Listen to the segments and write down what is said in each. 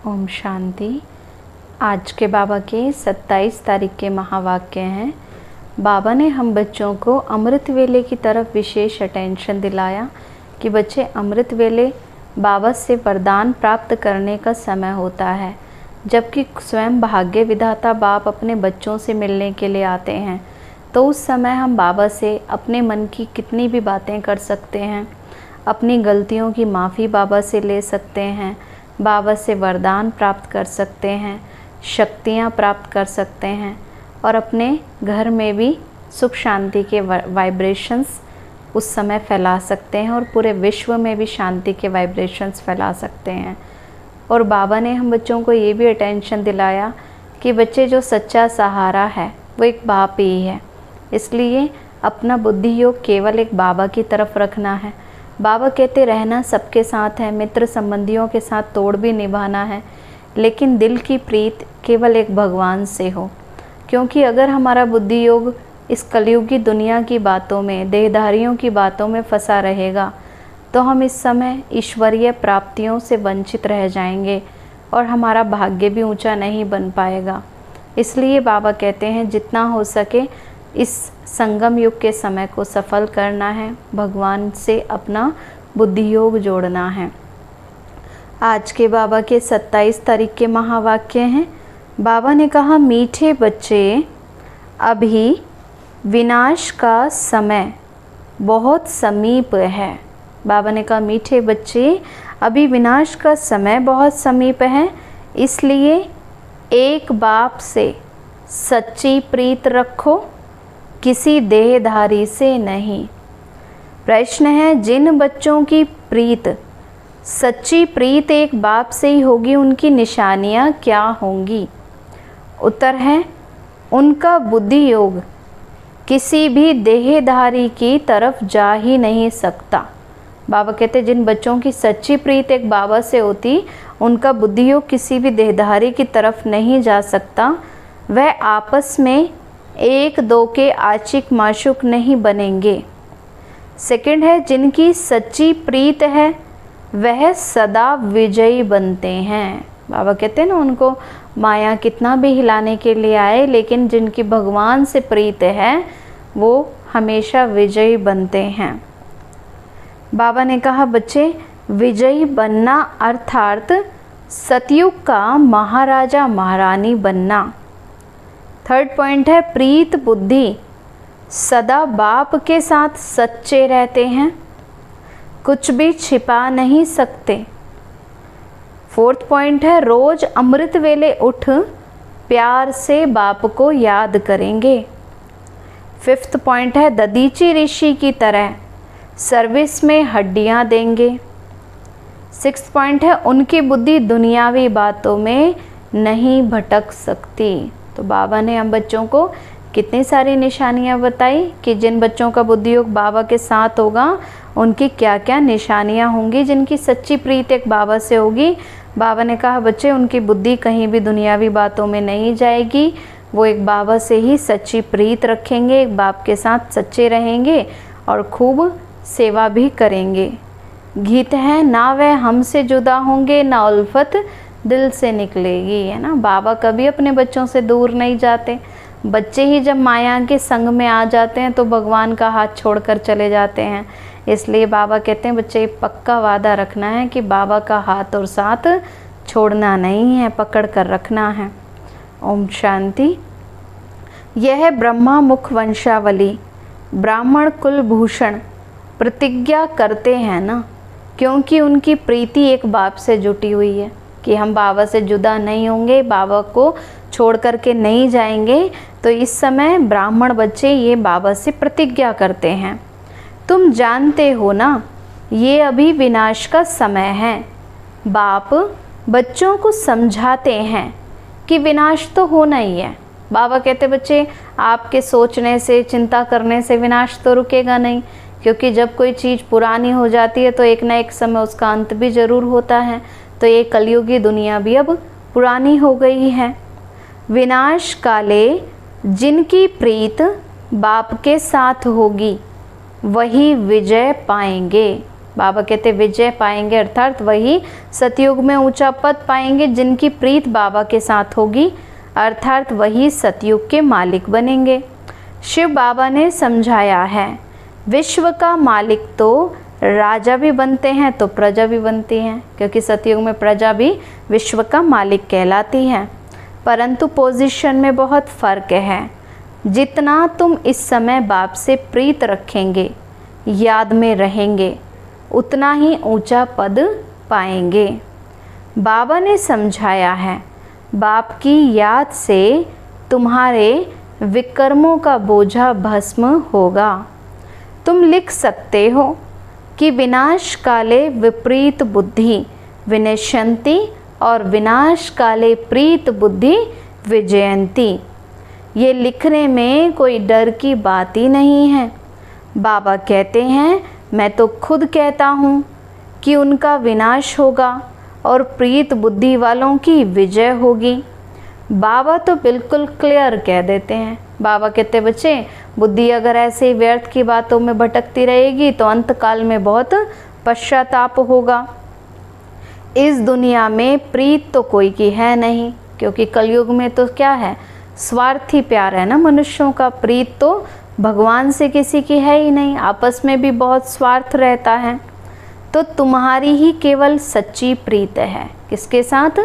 ओम शांति। आज के बाबा के 27 तारीख के महावाक्य हैं। बाबा ने हम बच्चों को अमृत वेले की तरफ विशेष अटेंशन दिलाया कि बच्चे अमृत वेले बाबा से वरदान प्राप्त करने का समय होता है, जबकि स्वयं भाग्य विधाता बाप अपने बच्चों से मिलने के लिए आते हैं। तो उस समय हम बाबा से अपने मन की कितनी भी बातें कर सकते हैं, अपनी गलतियों की माफ़ी बाबा से ले सकते हैं, बाबा से वरदान प्राप्त कर सकते हैं, शक्तियाँ प्राप्त कर सकते हैं और अपने घर में भी सुख शांति के वाइब्रेशंस उस समय फैला सकते हैं और पूरे विश्व में भी शांति के वाइब्रेशंस फैला सकते हैं। और बाबा ने हम बच्चों को ये भी अटेंशन दिलाया कि बच्चे जो सच्चा सहारा है वो एक बाप ही है, इसलिए अपना बुद्धि योग केवल एक बाबा की तरफ रखना है। बाबा कहते रहना सबके साथ है, मित्र संबंधियों के साथ तोड़ भी निभाना है, लेकिन दिल की प्रीत केवल एक भगवान से हो। क्योंकि अगर हमारा बुद्धि योग इस कलयुगी दुनिया की बातों में, देहधारियों की बातों में फंसा रहेगा तो हम इस समय ईश्वरीय प्राप्तियों से वंचित रह जाएंगे और हमारा भाग्य भी ऊंचा नहीं बन पाएगा। इसलिए बाबा कहते हैं जितना हो सके इस संगम युग के समय को सफल करना है, भगवान से अपना बुद्धि योग जोड़ना है। आज के बाबा के 27 तारीख के महावाक्य हैं। बाबा ने कहा, मीठे बच्चे, अभी विनाश का समय बहुत समीप है। बाबा ने कहा, मीठे बच्चे, अभी विनाश का समय बहुत समीप है, इसलिए एक बाप से सच्ची प्रीत रखो, किसी देहधारी से नहीं। प्रश्न है, जिन बच्चों की प्रीत, सच्ची प्रीत एक बाप से ही होगी, उनकी निशानियाँ क्या होंगी? उत्तर है, उनका बुद्धि योग किसी भी देहधारी की तरफ जा ही नहीं सकता। बाबा कहते जिन बच्चों की सच्ची प्रीत एक बाबा से होती, उनका बुद्धि योग किसी भी देहधारी की तरफ नहीं जा सकता। वह आपस में एक दो के आशिक माशूक नहीं बनेंगे। सेकंड है, जिनकी सच्ची प्रीत है वह सदा विजयी बनते हैं। बाबा कहते हैं ना, उनको माया कितना भी हिलाने के लिए आए, लेकिन जिनकी भगवान से प्रीत है वो हमेशा विजयी बनते हैं। बाबा ने कहा, बच्चे, विजयी बनना अर्थात सतयुग का महाराजा महारानी बनना। थर्ड पॉइंट है, प्रीत बुद्धि सदा बाप के साथ सच्चे रहते हैं, कुछ भी छिपा नहीं सकते। फोर्थ पॉइंट है, रोज अमृत वेले उठ प्यार से बाप को याद करेंगे। फिफ्थ पॉइंट है, ददीची ऋषि की तरह सर्विस में हड्डियां देंगे। सिक्स्थ पॉइंट है, उनकी बुद्धि दुनियावी बातों में नहीं भटक सकती। तो बाबा ने हम बच्चों को कितनी सारी निशानियां बताई कि जिन बच्चों का बुद्धि योग बाबा के साथ होगा उनकी क्या क्या निशानियां होंगी। जिनकी सच्ची प्रीत एक बाबा से होगी, बाबा ने कहा, बच्चे, उनकी बुद्धि कहीं भी दुनियावी बातों में नहीं जाएगी, वो एक बाबा से ही सच्ची प्रीत रखेंगे, एक बाप के साथ सच्चे रहेंगे और खूब सेवा भी करेंगे। गीत है, ना वह हमसे जुदा होंगे, ना उल्फत दिल से निकलेगी, है ना। बाबा कभी अपने बच्चों से दूर नहीं जाते। बच्चे ही जब माया के संग में आ जाते हैं तो भगवान का हाथ छोड़कर चले जाते हैं। इसलिए बाबा कहते हैं, बच्चे, पक्का वादा रखना है कि बाबा का हाथ और साथ छोड़ना नहीं है, पकड़ कर रखना है। ओम शांति। यह ब्रह्मा मुख वंशावली ब्राह्मण कुलभूषण प्रतिज्ञा करते हैं ना, क्योंकि उनकी प्रीति एक बाप से जुटी हुई है कि हम बाबा से जुदा नहीं होंगे, बाबा को छोड़ करके नहीं जाएंगे। तो इस समय ब्राह्मण बच्चे ये बाबा से प्रतिज्ञा करते हैं। तुम जानते हो ना, ये अभी विनाश का समय है। बाप बच्चों को समझाते हैं कि विनाश तो होना ही है। बाबा कहते, बच्चे, आपके सोचने से, चिंता करने से विनाश तो रुकेगा नहीं, क्योंकि जब कोई चीज़ पुरानी हो जाती है तो एक ना एक समय उसका अंत भी ज़रूर होता है। तो ये कलयुगी दुनिया भी अब पुरानी हो गई है। विनाश काले जिनकी प्रीत बाप के साथ होगी वही विजय पाएंगे। बाबा कहते विजय पाएंगे, अर्थात वही सतयुग में ऊंचा पद पाएंगे जिनकी प्रीत बाबा के साथ होगी, अर्थात वही सतयुग के मालिक बनेंगे। शिव बाबा ने समझाया है, विश्व का मालिक तो राजा भी बनते हैं तो प्रजा भी बनती हैं, क्योंकि सतयुग में प्रजा भी विश्व का मालिक कहलाती है, परंतु पोजीशन में बहुत फ़र्क है। जितना तुम इस समय बाप से प्रीत रखेंगे, याद में रहेंगे, उतना ही ऊंचा पद पाएंगे। बाबा ने समझाया है, बाप की याद से तुम्हारे विकर्मों का बोझा भस्म होगा। तुम लिख सकते हो कि विनाश काले विपरीत बुद्धि विनश्यन्ति और विनाश काले प्रीत बुद्धि विजयंती। ये लिखने में कोई डर की बात ही नहीं है। बाबा कहते हैं, मैं तो खुद कहता हूँ कि उनका विनाश होगा और प्रीत बुद्धि वालों की विजय होगी। बाबा तो बिल्कुल क्लियर कह देते हैं। बाबा कहते बच्चे, बुद्धि अगर ऐसे ही व्यर्थ की बातों में भटकती रहेगी तो अंत काल में बहुत पश्चाताप होगा। इस दुनिया में प्रीत तो कोई की है नहीं, क्योंकि कलयुग में तो क्या है, स्वार्थी प्यार है ना मनुष्यों का। प्रीत तो भगवान से किसी की है ही नहीं, आपस में भी बहुत स्वार्थ रहता है। तो तुम्हारी ही केवल सच्ची प्रीत है, किसके साथ?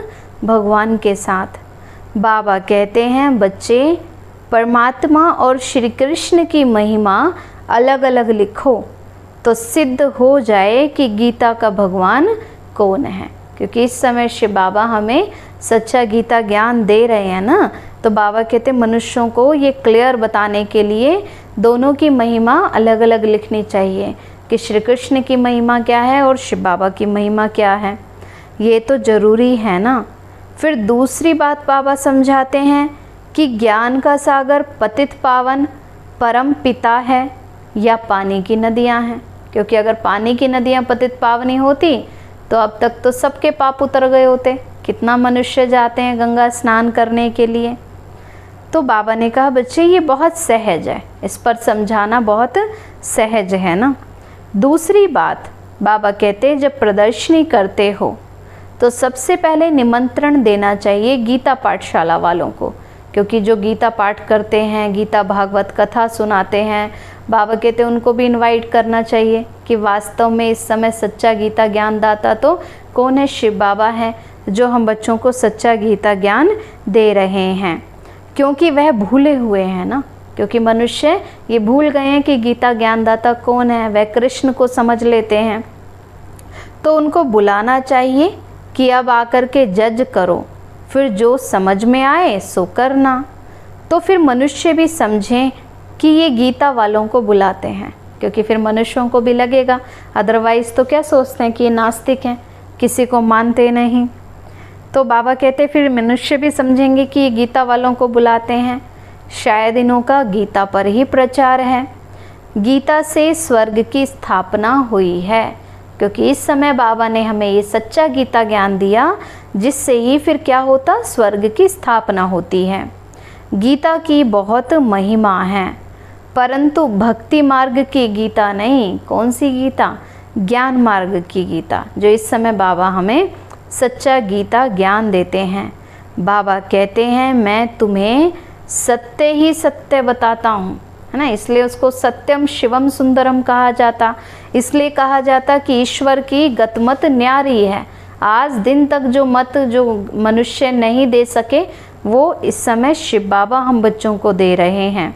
भगवान के साथ। बाबा कहते हैं बच्चे, परमात्मा और श्री कृष्ण की महिमा अलग अलग लिखो तो सिद्ध हो जाए कि गीता का भगवान कौन है। क्योंकि इस समय शिव बाबा हमें सच्चा गीता ज्ञान दे रहे हैं ना, तो बाबा कहते मनुष्यों को ये क्लियर बताने के लिए दोनों की महिमा अलग अलग लिखनी चाहिए कि श्री कृष्ण की महिमा क्या है और शिव बाबा की महिमा क्या है। ये तो ज़रूरी है ना। फिर दूसरी बात बाबा समझाते हैं कि ज्ञान का सागर पतित पावन परम पिता है या पानी की नदियाँ हैं। क्योंकि अगर पानी की नदियाँ पतित पावनी होती तो अब तक तो सबके पाप उतर गए होते। कितना मनुष्य जाते हैं गंगा स्नान करने के लिए। तो बाबा ने कहा बच्चे ये बहुत सहज है, इस पर समझाना बहुत सहज है ना। दूसरी बात बाबा कहते हैं, जब प्रदर्शनी करते हो तो सबसे पहले निमंत्रण देना चाहिए गीता पाठशाला वालों को, क्योंकि जो गीता पाठ करते हैं, गीता भागवत कथा सुनाते हैं, बाबा कहते हैं उनको भी इनवाइट करना चाहिए कि वास्तव में इस समय सच्चा गीता ज्ञान दाता तो कौन है? शिव बाबा है, जो हम बच्चों को सच्चा गीता ज्ञान दे रहे हैं। क्योंकि वह भूले हुए हैं ना, क्योंकि मनुष्य ये भूल गए हैं कि गीता ज्ञानदाता कौन है, वह कृष्ण को समझ लेते हैं। तो उनको बुलाना चाहिए कि अब आकर के जज करो, फिर जो समझ में आए सो करना। तो फिर मनुष्य भी समझें कि ये गीता वालों को बुलाते हैं, क्योंकि फिर मनुष्यों को भी लगेगा, अदरवाइज़ तो क्या सोचते हैं कि ये नास्तिक हैं, किसी को मानते नहीं। तो बाबा कहते फिर मनुष्य भी समझेंगे कि ये गीता वालों को बुलाते हैं, शायद इन्हों का गीता पर ही प्रचार है। गीता से स्वर्ग की स्थापना हुई है, क्योंकि इस समय बाबा ने हमें ये सच्चा गीता ज्ञान दिया, जिससे ही फिर क्या होता, स्वर्ग की स्थापना होती है। गीता की बहुत महिमा है, परंतु भक्ति मार्ग की गीता नहीं। कौन सी गीता? ज्ञान मार्ग की गीता, जो इस समय बाबा हमें सच्चा गीता ज्ञान देते हैं। बाबा कहते हैं मैं तुम्हें सत्य ही सत्य बताता हूँ, है ना। इसलिए उसको सत्यम शिवम सुंदरम कहा जाता, इसलिए कहा जाता कि ईश्वर की गतमत न्यारी है। आज दिन तक जो मत जो मनुष्य नहीं दे सके, वो इस समय शिव बाबा हम बच्चों को दे रहे हैं।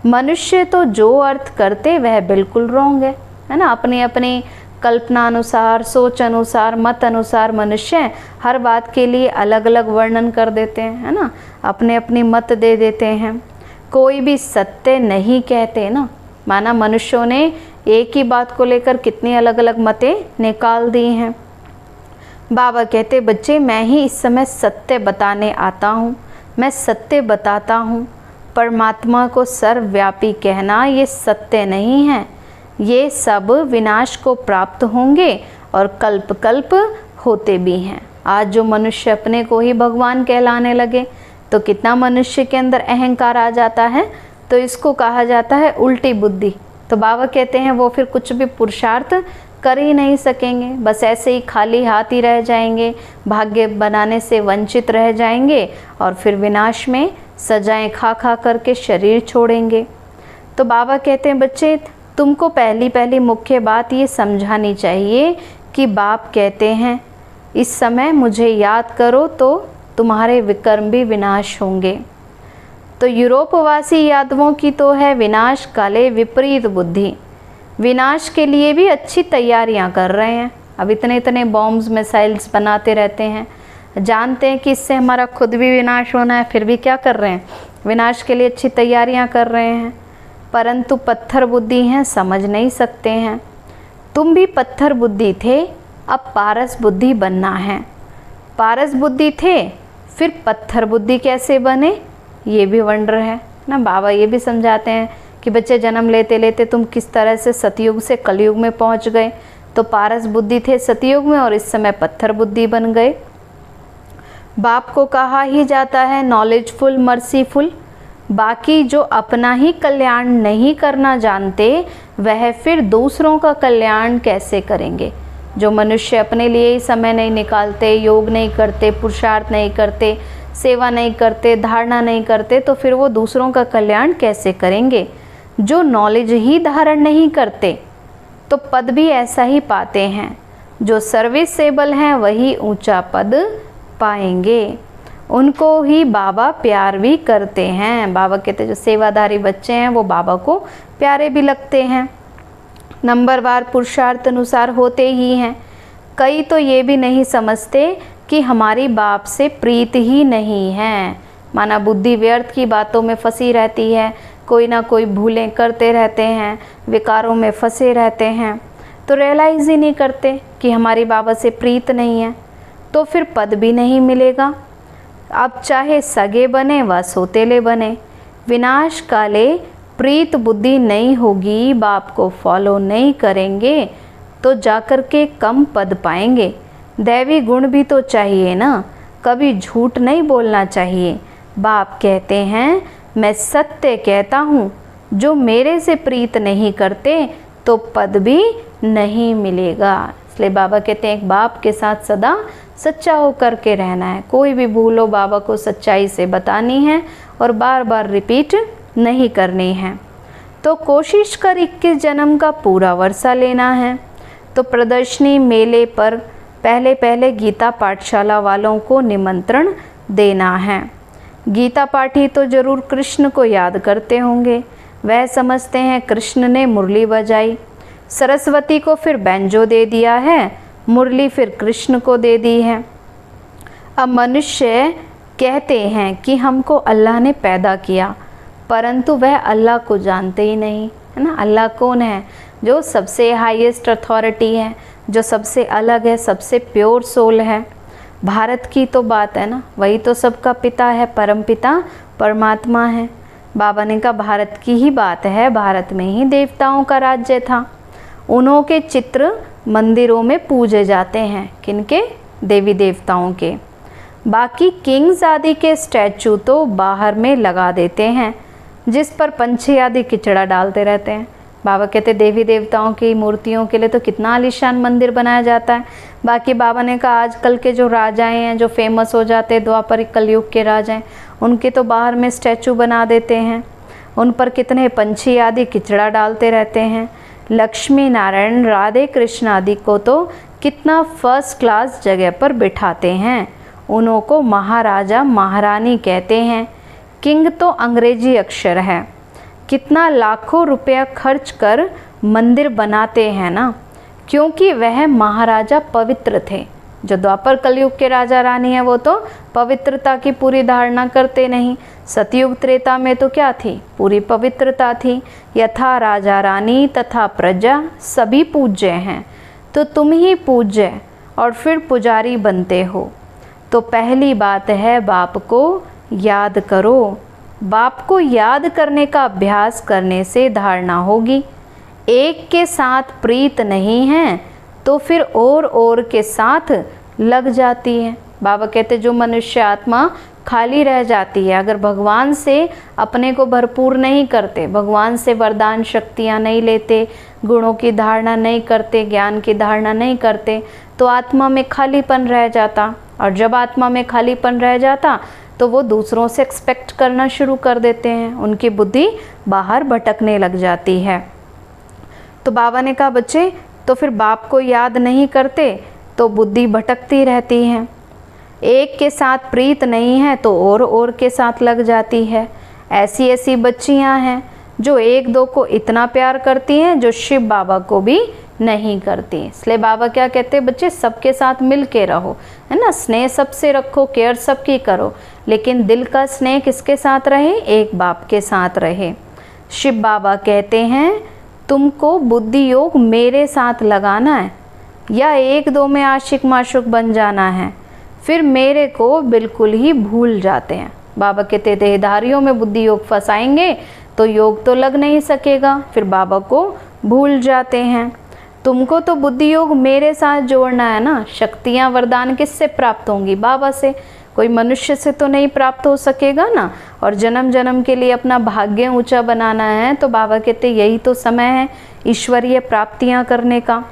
मनुष्य तो जो अर्थ करते वह बिल्कुल रॉन्ग है ना। अपनी अपनी कल्पना अनुसार, सोच अनुसार, मत अनुसार मनुष्य हर बात के लिए अलग अलग वर्णन कर देते हैं, है ना। अपने अपनी मत दे देते हैं, कोई भी सत्य नहीं कहते ना। माना मनुष्यों ने एक ही बात को लेकर कितनी अलग अलग मतें निकाल दी हैं। बाबा कहते बच्चे मैं ही इस समय सत्य बताने आता हूँ, मैं सत्य बताता हूँ। परमात्मा को सर्वव्यापी कहना ये सत्य नहीं है, ये सब विनाश को प्राप्त होंगे और कल्प कल्प होते भी हैं। आज जो मनुष्य अपने को ही भगवान कहलाने लगे तो कितना मनुष्य के अंदर अहंकार आ जाता है, तो इसको कहा जाता है उल्टी बुद्धि। तो बाबा कहते हैं वो फिर कुछ भी पुरुषार्थ कर ही नहीं सकेंगे, बस ऐसे ही खाली हाथ ही रह जाएंगे, भाग्य बनाने से वंचित रह जाएंगे और फिर विनाश में सजाएं खा खा करके शरीर छोड़ेंगे। तो बाबा कहते हैं बच्चे, तुमको पहली पहली मुख्य बात ये समझानी चाहिए कि बाप कहते हैं इस समय मुझे याद करो तो तुम्हारे विकर्म भी विनाश होंगे। तो यूरोपवासी यादवों की तो है विनाश काले विपरीत बुद्धि, विनाश के लिए भी अच्छी तैयारियां कर रहे हैं। अब इतने इतने बॉम्ब्स मिसाइल्स बनाते रहते हैं, जानते हैं कि इससे हमारा खुद भी विनाश होना है, फिर भी क्या कर रहे हैं, विनाश के लिए अच्छी तैयारियां कर रहे हैं। परंतु पत्थर बुद्धि हैं, समझ नहीं सकते हैं। तुम भी पत्थर बुद्धि थे, अब पारस बुद्धि बनना है। पारस बुद्धि थे, फिर पत्थर बुद्धि कैसे बने, ये भी वंडर है ना। बाबा ये भी समझाते हैं कि बच्चे जन्म लेते लेते तुम किस तरह से सतयुग से कलयुग में पहुंच गए। तो पारस बुद्धि थे सतयुग में और इस समय पत्थर बुद्धि बन गए। बाप को कहा ही जाता है नॉलेजफुल मर्सीफुल, बाकी जो अपना ही कल्याण नहीं करना जानते वह फिर दूसरों का कल्याण कैसे करेंगे। जो मनुष्य अपने लिए ही समय नहीं निकालते, योग नहीं करते, पुरुषार्थ नहीं करते, सेवा नहीं करते, धारणा नहीं करते, तो फिर वो दूसरों का कल्याण कैसे करेंगे। जो नॉलेज ही धारण नहीं करते तो पद भी ऐसा ही पाते हैं। जो सर्विसेबल हैं वही ऊंचा पद पाएंगे, उनको ही बाबा प्यार भी करते हैं। बाबा कहते जो सेवाधारी बच्चे हैं वो बाबा को प्यारे भी लगते हैं। नंबरवार पुरुषार्थ अनुसार होते ही हैं। कई तो ये भी नहीं समझते कि हमारी बाप से प्रीत ही नहीं है, माना बुद्धि व्यर्थ की बातों में फंसी रहती है, कोई ना कोई भूलें करते रहते हैं, विकारों में फंसे रहते हैं, तो रियलाइज़ ही नहीं करते कि हमारी बाबा से प्रीत नहीं है, तो फिर पद भी नहीं मिलेगा। अब चाहे सगे बने व सोतेले बने, विनाश काले प्रीत बुद्धि नहीं होगी, बाप को फॉलो नहीं करेंगे तो जाकर के कम पद पाएंगे। दैवी गुण भी तो चाहिए ना, कभी झूठ नहीं बोलना चाहिए। बाप कहते हैं मैं सत्य कहता हूँ, जो मेरे से प्रीत नहीं करते तो पद भी नहीं मिलेगा। इसलिए बाबा कहते हैं एक बाप के साथ सदा सच्चा होकर के रहना है। कोई भी भूल हो बाबा को सच्चाई से बतानी है और बार बार रिपीट नहीं करनी है। तो कोशिश कर 21 जन्म का पूरा वर्षा लेना है। तो प्रदर्शनी मेले पर पहले पहले गीता पाठशाला वालों को निमंत्रण देना है। गीता पाठी तो जरूर कृष्ण को याद करते होंगे, वह समझते हैं कृष्ण ने मुरली बजाई, सरस्वती को फिर बैंजो दे दिया है, मुरली फिर कृष्ण को दे दी है। अब मनुष्य कहते हैं कि हमको अल्लाह ने पैदा किया, परंतु वह अल्लाह को जानते ही नहीं, है ना। अल्लाह कौन है? जो सबसे हाईएस्ट अथॉरिटी है, जो सबसे अलग है, सबसे प्योर सोल है। भारत की तो बात है ना, वही तो सबका पिता है, परम पिता परमात्मा है। बाबा ने कहा भारत की ही बात है, भारत में ही देवताओं का राज्य था। उन्हों के चित्र मंदिरों में पूजे जाते हैं, किनके? देवी देवताओं के। बाकी किंग्स आदि के स्टैचू तो बाहर में लगा देते हैं, जिस पर पंछी आदि किचड़ा डालते रहते हैं। बाबा कहते देवी देवताओं की मूर्तियों के लिए तो कितना आलीशान मंदिर बनाया जाता है। बाकी बाबा ने कहा आजकल के जो राजाएं हैं, जो फेमस हो जाते हैं, द्वापर कलयुग के राजा हैं, उनके तो बाहर में स्टैचू बना देते हैं, उन पर कितने पंछी आदि किचड़ा डालते रहते हैं। लक्ष्मी नारायण राधे कृष्ण आदि को तो कितना फर्स्ट क्लास जगह पर बिठाते हैं, उन्हों को महाराजा महारानी कहते हैं। किंग तो अंग्रेजी अक्षर है, कितना लाखों रुपया खर्च कर मंदिर बनाते हैं ना, क्योंकि वह महाराजा पवित्र थे। जो द्वापर कलयुग के राजा रानी है वो तो पवित्रता की पूरी धारणा करते नहीं। सतयुग त्रेता में तो क्या थी? पूरी पवित्रता थी। यथा राजा रानी तथा प्रजा सभी पूज्य हैं, तो तुम ही पूज्य और फिर पुजारी बनते हो। तो पहली बात है बाप को याद करो। बाप को याद करने का अभ्यास करने से धारणा होगी। एक के साथ प्रीत नहीं है तो फिर और के साथ लग जाती है। बाबा कहते जो मनुष्य आत्मा खाली रह जाती है। अगर भगवान से अपने को भरपूर नहीं करते, भगवान से वरदान शक्तियाँ नहीं लेते, गुणों की धारणा नहीं करते, ज्ञान की धारणा नहीं करते, तो आत्मा में खालीपन रह जाता। और जब आत्मा में खालीपन रह जाता तो वो दूसरों से एक्सपेक्ट करना शुरू कर देते हैं, उनकी बुद्धि बाहर भटकने लग जाती है। तो बाबा ने कहा बच्चे तो फिर बाप को याद नहीं करते तो बुद्धि भटकती रहती है। एक के साथ प्रीत नहीं है तो और के साथ लग जाती है। ऐसी ऐसी बच्चियां हैं जो एक दो को इतना प्यार करती हैं जो शिव बाबा को भी नहीं करती। इसलिए बाबा क्या कहते हैं, बच्चे सबके साथ मिल के रहो, है ना, स्नेह सबसे रखो, केयर सबकी करो, लेकिन दिल का स्नेह किसके साथ रहे, एक बाप के साथ रहे। शिव बाबा कहते हैं तुमको बुद्धि योग मेरे साथ लगाना है या एक दो में आशिक माशुक बन जाना है, फिर मेरे को बिल्कुल ही भूल जाते हैं। बाबा कहते देहधारियों में बुद्धि योग फंसाएंगे तो योग तो लग नहीं सकेगा, फिर बाबा को भूल जाते हैं। तुमको तो बुद्धि योग मेरे साथ जोड़ना है ना। शक्तियाँ वरदान किससे प्राप्त होंगी, बाबा से, कोई मनुष्य से तो नहीं प्राप्त हो सकेगा ना। और जन्म जन्म के लिए अपना भाग्य ऊंचा बनाना है तो बाबा कहते यही तो समय है ईश्वरीय प्राप्तियां करने का,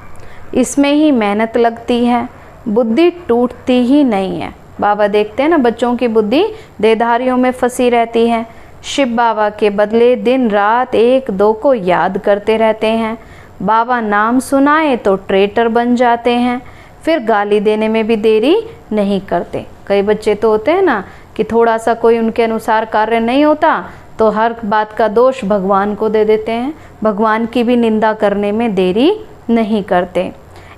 इसमें ही मेहनत लगती है, बुद्धि टूटती ही नहीं है। बाबा देखते हैं ना बच्चों की बुद्धि देहधारियों में फंसी रहती है, शिव बाबा के बदले दिन रात एक दो को याद करते रहते हैं। बाबा नाम सुनाए तो ट्रेटर बन जाते हैं, फिर गाली देने में भी देरी नहीं करते। कई बच्चे तो होते हैं ना कि थोड़ा सा कोई उनके अनुसार कार्य नहीं होता तो हर बात का दोष भगवान को दे देते हैं, भगवान की भी निंदा करने में देरी नहीं करते।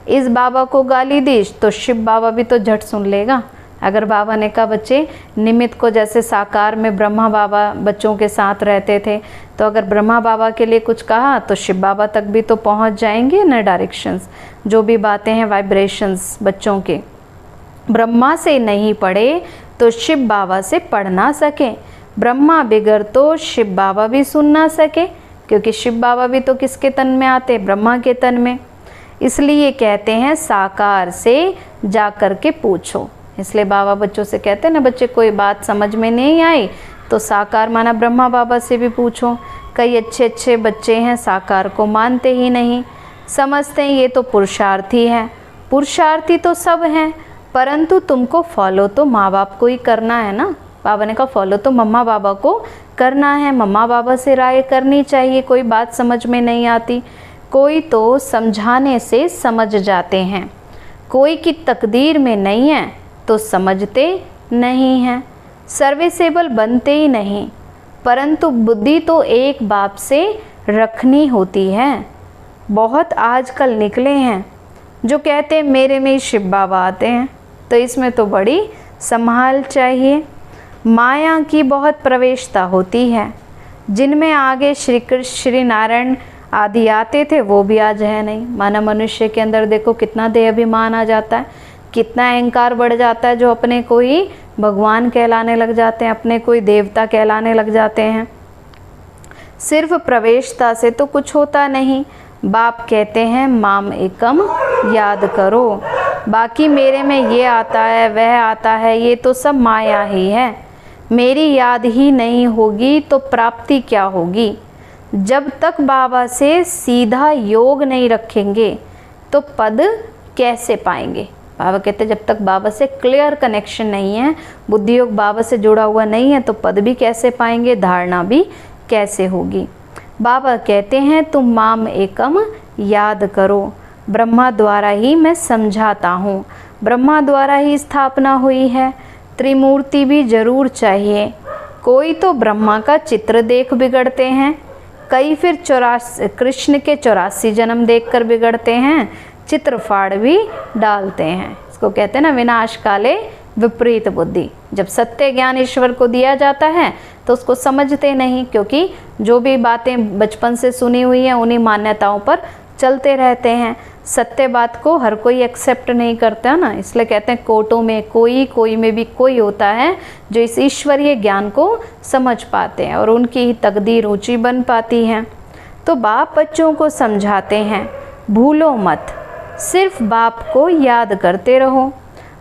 इस बाबा को गाली दी तो शिव बाबा भी तो झट सुन लेगा। अगर बाबा ने कहा बच्चे निमित्त को, जैसे साकार में ब्रह्मा बाबा बच्चों के साथ रहते थे, तो अगर ब्रह्मा बाबा के लिए कुछ कहा तो शिव बाबा तक भी तो पहुंच जाएंगे ना डायरेक्शंस, जो भी बातें हैं वाइब्रेशंस बच्चों के। ब्रह्मा से नहीं पढ़े तो शिव बाबा से पढ़ ना सके, ब्रह्मा बिगड़ तो शिव बाबा भी सुन ना सके, क्योंकि शिव बाबा भी तो किसके तन में आते, ब्रह्मा के तन में। इसलिए कहते हैं साकार से जा कर के पूछो। इसलिए बाबा बच्चों से कहते हैं ना बच्चे कोई बात समझ में नहीं आई तो साकार माना ब्रह्मा बाबा से भी पूछो। कई अच्छे अच्छे बच्चे हैं साकार को मानते ही नहीं, समझते हैं ये तो पुरुषार्थी है। पुरुषार्थी तो सब हैं, परंतु तुमको फॉलो तो माँ बाप को ही करना है ना। बाबा ने कहा फॉलो तो मम्मा बाबा को करना है, मम्मा बाबा से राय करनी चाहिए। कोई बात समझ में नहीं आती, कोई तो समझाने से समझ जाते हैं, कोई की तकदीर में नहीं है तो समझते नहीं हैं, सर्विसेबल बनते ही नहीं। परंतु बुद्धि तो एक बाप से रखनी होती है। बहुत आजकल निकले हैं जो कहते हैं मेरे में ही शिव बाबा आते हैं, तो इसमें तो बड़ी संभाल चाहिए। माया की बहुत प्रवेशता होती है, जिनमें आगे श्री कृष्ण श्री नारायण आदि आते थे वो भी आज है नहीं। माना मनुष्य के अंदर देखो कितना देह अभिमान आ जाता है, कितना अहंकार बढ़ जाता है, जो अपने को ही भगवान कहलाने लग जाते हैं, अपने को ही देवता कहलाने लग जाते हैं। सिर्फ प्रवेशता से तो कुछ होता नहीं। बाप कहते हैं माम एकम याद करो, बाकी मेरे में ये आता है वह आता है ये तो सब माया ही है। मेरी याद ही नहीं होगी तो प्राप्ति क्या होगी। जब तक बाबा से सीधा योग नहीं रखेंगे तो पद कैसे पाएंगे। बाबा कहते जब तक बाबा से क्लियर कनेक्शन नहीं है, बुद्धि योग बाबा से जुड़ा हुआ नहीं है, तो पद भी कैसे पाएंगे, धारणा भी कैसे होगी। बाबा कहते हैं तुम माम एकम याद करो, ब्रह्मा द्वारा ही मैं समझाता हूँ, ब्रह्मा द्वारा ही स्थापना हुई है, त्रिमूर्ति भी जरूर चाहिए। कोई तो ब्रह्मा का चित्र देख बिगड़ते हैं, कई फिर कृष्ण के 84 जन्म देखकर बिगड़ते हैं, चित्र फाड़ भी डालते हैं। इसको कहते हैं ना विनाश काले विपरीत बुद्धि। जब सत्य ज्ञान ईश्वर को दिया जाता है तो उसको समझते नहीं, क्योंकि जो भी बातें बचपन से सुनी हुई हैं उन्हीं मान्यताओं पर चलते रहते हैं। सत्य बात को हर कोई एक्सेप्ट नहीं करता ना, इसलिए कहते हैं कोटों में कोई, कोई में भी कोई होता है जो इस ईश्वरीय ज्ञान को समझ पाते हैं और उनकी ही तकदीर ऊंची बन पाती है। तो बाप बच्चों को समझाते हैं भूलो मत, सिर्फ बाप को याद करते रहो।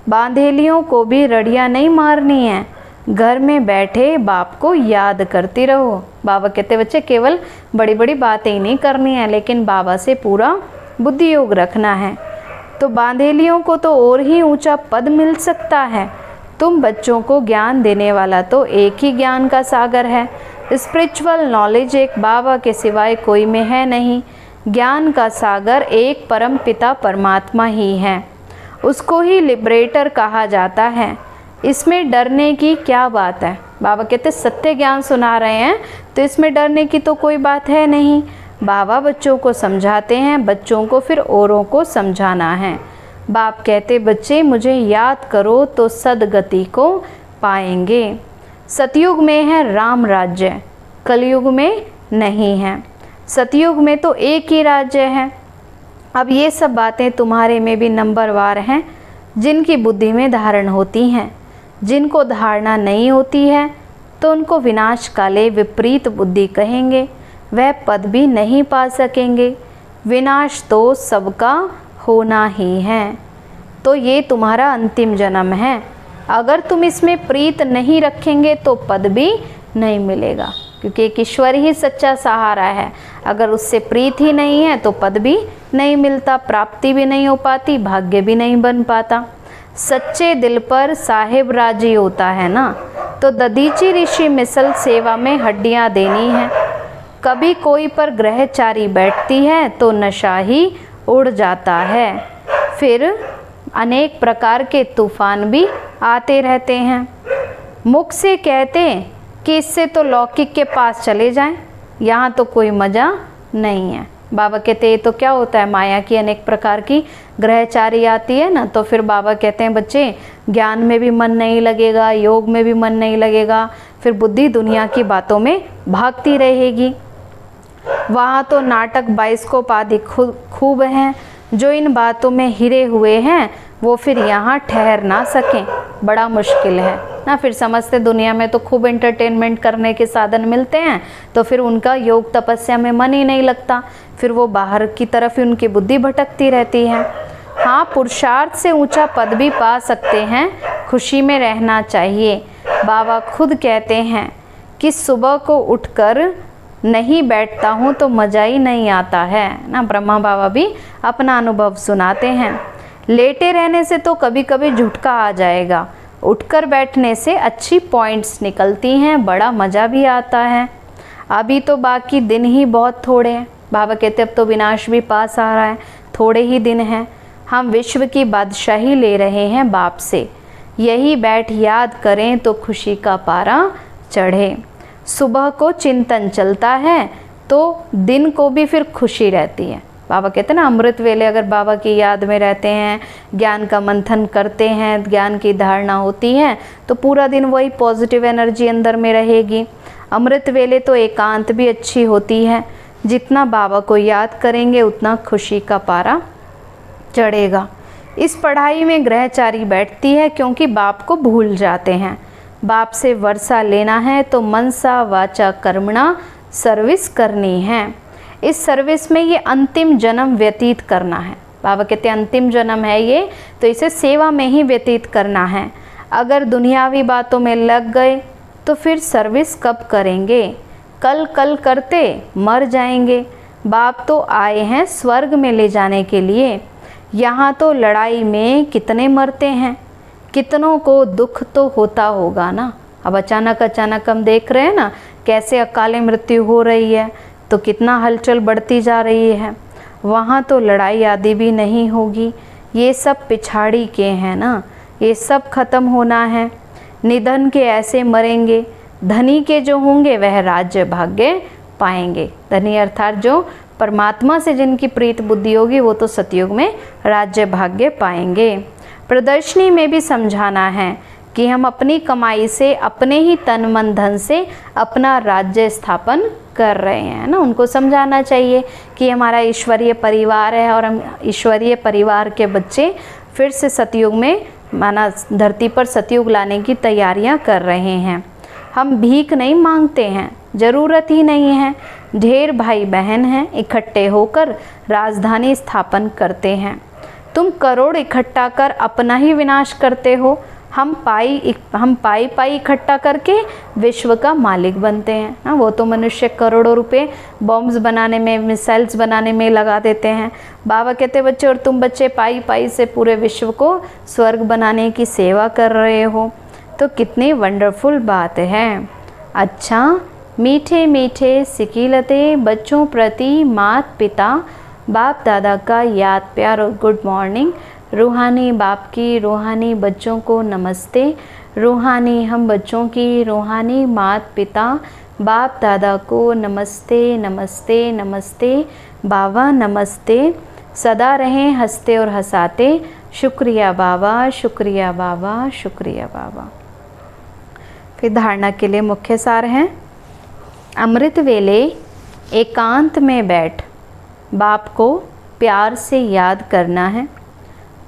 बांधेलियों को भी रड़ियाँ नहीं मारनी है, घर में बैठे बाप को याद करती रहो। बाबा कहते बच्चे केवल बड़ी बड़ी बातें ही नहीं करनी है, लेकिन बाबा से पूरा बुद्धि योग रखना है, तो बांधेलियों को तो और ही ऊंचा पद मिल सकता है। तुम बच्चों को ज्ञान देने वाला तो एक ही ज्ञान का सागर है। स्पिरिचुअल नॉलेज एक बाबा के सिवाय कोई में है नहीं। ज्ञान का सागर एक परम पिता परमात्मा ही है, उसको ही लिबरेटर कहा जाता है। इसमें डरने की क्या बात है? बाबा कहते सत्य ज्ञान सुना रहे हैं तो इसमें डरने की तो कोई बात है नहीं। बाबा बच्चों को समझाते हैं, बच्चों को फिर औरों को समझाना है। बाप कहते बच्चे मुझे याद करो तो सदगति को पाएंगे। सतयुग में है राम राज्य, कलयुग में नहीं है। सतयुग में तो एक ही राज्य है। अब ये सब बातें तुम्हारे में भी नंबरवार हैं, जिनकी बुद्धि में धारण होती हैं। जिनको धारणा नहीं होती है तो उनको विनाश काले विपरीत बुद्धि कहेंगे, वह पद भी नहीं पा सकेंगे। विनाश तो सबका होना ही है। तो ये तुम्हारा अंतिम जन्म है। अगर तुम इसमें प्रीत नहीं रखेंगे तो पद भी नहीं मिलेगा, क्योंकि एक ईश्वर ही सच्चा सहारा है। अगर उससे प्रीत ही नहीं है तो पद भी नहीं मिलता, प्राप्ति भी नहीं हो पाती, भाग्य भी नहीं बन पाता। सच्चे दिल पर साहिब राजी होता है ना, तो दधीची ऋषि मिसल सेवा में हड्डियां देनी है। कभी कोई पर ग्रहचारी बैठती है तो नशा ही उड़ जाता है। फिर अनेक प्रकार के तूफान भी आते रहते हैं। मुख से कहते कि इससे तो लौकिक के पास चले जाएं, यहाँ तो कोई मज़ा नहीं है। बाबा कहते ये तो क्या होता है, माया की अनेक प्रकार की ग्रहचारी आती है ना, तो फिर बाबा कहते हैं बच्चे ज्ञान में भी मन नहीं लगेगा, योग में भी मन नहीं लगेगा, फिर बुद्धि दुनिया की बातों में भागती रहेगी। वहाँ तो नाटक बाइस्कोप आदि खूब हैं। जो इन बातों में हिरे हुए हैं वो फिर यहाँ ठहर ना सकें, बड़ा मुश्किल है ना। फिर समझते दुनिया में तो खूब एंटरटेनमेंट करने के साधन मिलते हैं, तो फिर उनका योग तपस्या में मन ही नहीं लगता, फिर वो बाहर की तरफ ही उनकी बुद्धि भटकती रहती है। हाँ, पुरुषार्थ से ऊंचा पद भी पा सकते हैं, खुशी में रहना चाहिए। बाबा खुद कहते हैं कि सुबह को उठकर नहीं बैठता हूँ तो मज़ा ही नहीं आता है ना। ब्रह्मा बाबा भी अपना अनुभव सुनाते हैं। लेटे रहने से तो कभी कभी झुटका आ जाएगा, उठकर बैठने से अच्छी पॉइंट्स निकलती हैं, बड़ा मज़ा भी आता है। अभी तो बाकी दिन ही बहुत थोड़े हैं। बाबा कहते अब तो विनाश भी पास आ रहा है, थोड़े ही दिन हैं। हम विश्व की बादशाही ले रहे हैं बाप से, यही बैठ याद करें तो खुशी का पारा चढ़े। सुबह को चिंतन चलता है तो दिन को भी फिर खुशी रहती है। बाबा कहते हैं ना, अमृत वेले अगर बाबा की याद में रहते हैं, ज्ञान का मंथन करते हैं, ज्ञान की धारणा होती है, तो पूरा दिन वही पॉजिटिव एनर्जी अंदर में रहेगी। अमृत वेले तो एकांत भी अच्छी होती है। जितना बाबा को याद करेंगे उतना खुशी का पारा चढ़ेगा। इस पढ़ाई में ग्रहचारी बैठती है क्योंकि बाप को भूल जाते हैं। बाप से वर्षा लेना है तो मनसा वाचा कर्मणा सर्विस करनी है। इस सर्विस में ये अंतिम जन्म व्यतीत करना है। बाबा कहते हैं अंतिम जन्म है ये, तो इसे सेवा में ही व्यतीत करना है। अगर दुनियावी बातों में लग गए तो फिर सर्विस कब करेंगे? कल कल करते मर जाएंगे। बाप तो आए हैं स्वर्ग में ले जाने के लिए, यहाँ तो लड़ाई में कितने मरते हैं, कितनों को दुख तो होता होगा ना। अब अचानक हम देख रहे हैं ना कैसे अकाले मृत्यु हो रही है, तो कितना हलचल बढ़ती जा रही है। वहाँ तो लड़ाई आदि भी नहीं होगी। ये सब पिछाड़ी के हैं ना, ये सब खत्म होना है। निधन के ऐसे मरेंगे, धनी के जो होंगे वह राज्य भाग्य पाएंगे। धनी अर्थात जो परमात्मा से जिनकी प्रीत बुद्धि होगी वो तो सतयुग में राज्य भाग्य पाएंगे। प्रदर्शनी में भी समझाना है कि हम अपनी कमाई से, अपने ही तन मन धन से अपना राज्य स्थापन कर रहे हैं ना। उनको समझाना चाहिए कि हमारा ईश्वरीय परिवार है और हम ईश्वरीय परिवार के बच्चे फिर से सतयुग में, माना धरती पर सतयुग लाने की तैयारियां कर रहे हैं। हम भीख नहीं मांगते हैं, ज़रूरत ही नहीं है। ढेर भाई बहन हैं, इकट्ठे होकर राजधानी स्थापन करते हैं। तुम करोड़ इकट्ठा कर अपना ही विनाश करते हो, हम पाई इकट्ठा करके विश्व का मालिक बनते हैं ना। वो तो मनुष्य करोड़ों रुपए बॉम्ब्स बनाने में, मिसाइल्स बनाने में लगा देते हैं। बाबा कहते बच्चे, और तुम बच्चे पाई से पूरे विश्व को स्वर्ग बनाने की सेवा कर रहे हो। तो कितनी वंडरफुल बात है। अच्छा, मीठे मीठे सिकीलते बच्चों प्रति माता पिता बाप दादा का याद प्यार और गुड मॉर्निंग। रूहानी बाप की रूहानी बच्चों को नमस्ते। रूहानी हम बच्चों की रूहानी माता पिता बाप दादा को नमस्ते नमस्ते नमस्ते। बाबा नमस्ते। सदा रहें हंसते और हंसाते। शुक्रिया बाबा, शुक्रिया बाबा, शुक्रिया बाबा। फिर धारणा के लिए मुख्य सार हैं। अमृत वेले एकांत में बैठ बाप को प्यार से याद करना है।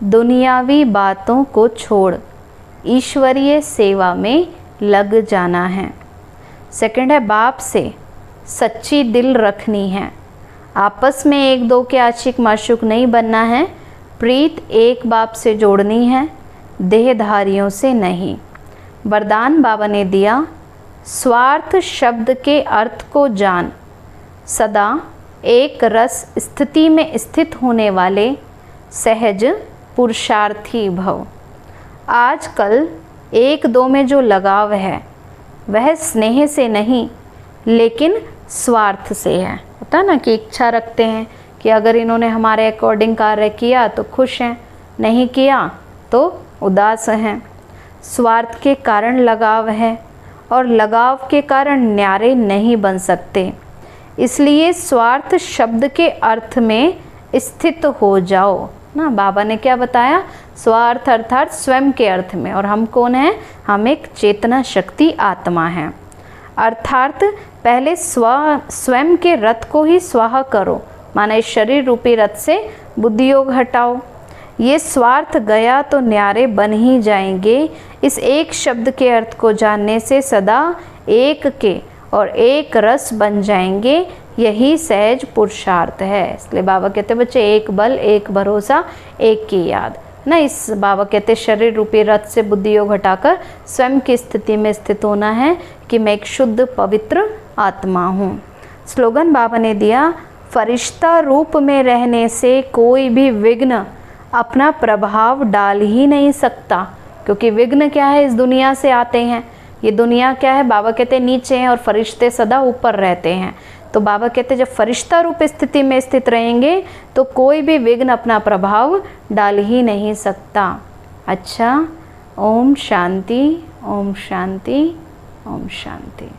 दुनियावी बातों को छोड़ ईश्वरीय सेवा में लग जाना है। सेकंड है, बाप से सच्ची दिल रखनी है। आपस में एक दो के आशिक माशूक नहीं बनना है। प्रीत एक बाप से जोड़नी है, देहधारियों से नहीं। वरदान बाबा ने दिया, स्वार्थ शब्द के अर्थ को जान। सदा एक रस स्थिति में स्थित होने वाले सहज पुरुषार्थी भव। आजकल एक दो में जो लगाव है वह स्नेह से नहीं लेकिन स्वार्थ से है। होता है ना कि इच्छा रखते हैं कि अगर इन्होंने हमारे अकॉर्डिंग कार्य किया तो खुश हैं, नहीं किया तो उदास हैं। स्वार्थ के कारण लगाव है और लगाव के कारण न्यारे नहीं बन सकते। इसलिए स्वार्थ शब्द के अर्थ में स्थित हो जाओ ना। बाबा ने क्या बताया, स्वार्थ अर्थात स्वयं के अर्थ में। और हम कौन हैं? हम एक चेतना शक्ति आत्मा हैं। अर्थात पहले स्वयं के रथ को ही स्वाहा करो, माना इस शरीर रूपी रथ से बुद्धि योग हटाओ। ये स्वार्थ गया तो न्यारे बन ही जाएंगे। इस एक शब्द के अर्थ को जानने से सदा एक के और एक रस बन जाएंगे। यही सहज पुरुषार्थ है। इसलिए बाबा कहते बच्चे, एक बल, एक भरोसा, एक की याद ना। इस बाबा कहते शरीर रूपी रथ से बुद्धि योग हटाकर स्वयं की स्थिति में स्थित होना है कि मैं एक शुद्ध पवित्र आत्मा हूँ। स्लोगन बाबा ने दिया, फरिश्ता रूप में रहने से कोई भी विघ्न अपना प्रभाव डाल ही नहीं सकता। क्योंकि विघ्न क्या है, इस दुनिया से आते हैं। ये दुनिया क्या है, बाबा कहते नीचे हैं और फरिश्ते सदा ऊपर रहते हैं। तो बाबा कहते जब फरिश्ता रूप स्थिति में स्थित रहेंगे तो कोई भी विघ्न अपना प्रभाव डाल ही नहीं सकता। अच्छा, ओम शांति, ओम शांति, ओम शांति।